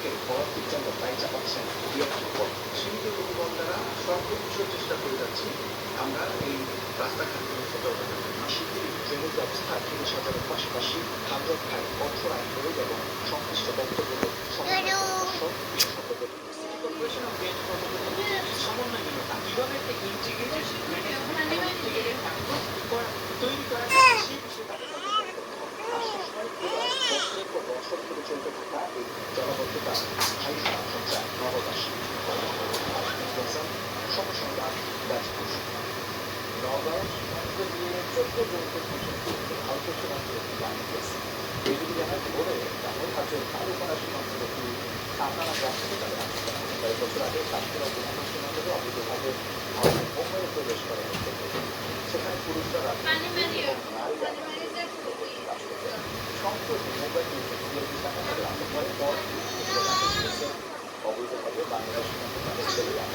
সড়কে ভরাটির জন্য দায় চাপাচ্ছেন বিএনপির উপর। সীমিত লোকবল দ্বারা সর্বোচ্চ চেষ্টা করে যাচ্ছি আমরা এই রাস্তাঘাটগুলো সতর্ক থাকার জন্য। শিগগিরই ট্রেনের ব্যবস্থা ধীরে সাজানোর পাশাপাশি হামজার খায় কঠোর আইন প্রয়োগ এবং সংশ্লিষ্ট বক্তব্য কর্পোরেশন অফ গ্রেড কর্মকর্তাদের সমন্বয়হীনতা কিভাবে একটা ইন্টিগ্রেটেড ম্যানেজমেন্ট তৈরি করা যায় সেই বিষয়ে তাদের বছরের পর বছর ধরে চলতে থাকা এই জলাবদ্ধতা স্থায়ী সমাধান চায় নবদাসী সমসংবাদ গাজীপুর। নওগাঁও সীমান্ত দিয়ে 14 জনকে খুঁজে ভারতীয় সীমান্তে বাহিনী গেছে। এদিকে জানায় ভোরে ডামরহাটের কালুপাড়া সীমান্তবর্তী সামনানা গ্রাম থেকে তাদের আটক করা হয়। কয়েক বছর আগে কাশ্মীর অবমাননা সীমান্তে অবৈধভাবে ভারতের মুম্বাইয়ে প্রবেশ করার উদ্যোগ সেখানে পুরুষরা সম্প্রতি মুম্বাই বিএনপি শাখা তাদের আটক করে পর অবৈধভাবে বাংলাদেশ সীমান্ত তাদের ছেড়ে যায়।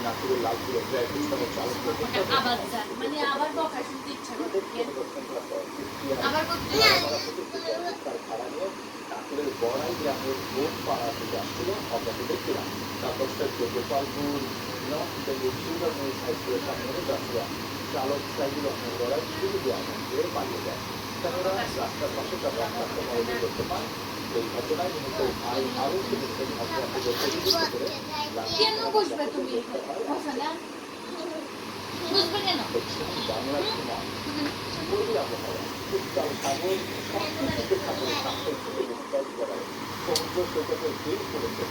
নাগপুরের লালপুরে আবার বকা শুনতে ইচ্ছা করে নাগপুরের বড়াই গ্রামের ভোট পাড়া থেকে আসছিল অজ্ঞাত ব্যক্তিরা। তারপর গোপালপুর সুগারমিল হাইস্কুলের সামনে যাত্রীরা চালক সাইকেল রহমান গড়ায় শুরু দেওয়া করে পালিয়ে যায়। স্থানীয়রা রাস্তার পাশে তার রক্তাক্ত মরদেহ দেখতে পান। এই ঘটনায় নিহত ভাই আরও চিকিৎসক অজ্ঞাতদের অভিযুক্ত করে বাংলার সীমায় পূর্বী আবহাওয়া উত্তাল সাগর সংস্কৃতিতে সাগরের সাক্ষর থেকে বিস্তার করায় সমুদ্র সৈকতে ভিড় করেছে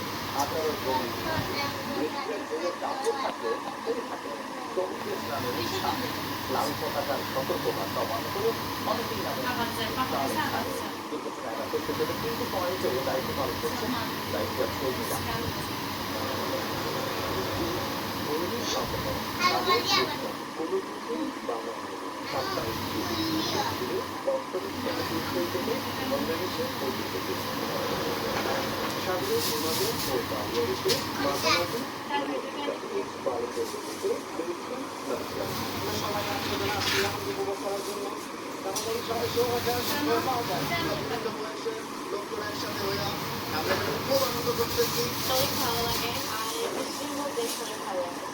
18 জন। দাপট থাকলেও থাকে সমুদ্র স্নানের সামনে লাল পতাকার সতর্কবার্তা অমান্য করে অনেকেই দুর্ঘটনা এড়াতে সেখানে 3টি পয়েন্টে দায়িত্ব পালন করছে দায়িত্ব কর্মীরা। সাপ্তাহিক বাংলাদেশে সাগরের বিনোদন ও বাংলাদেশে মাঝামাঝি সবাই একসাথে উপভোগ করার জন্য লোকজন একসাথে হইয়া আমরা খুব আনন্দ করতেছি। ভালো লাগে আর মধ্যে ভালো লাগে।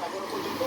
এখনো পর্যন্ত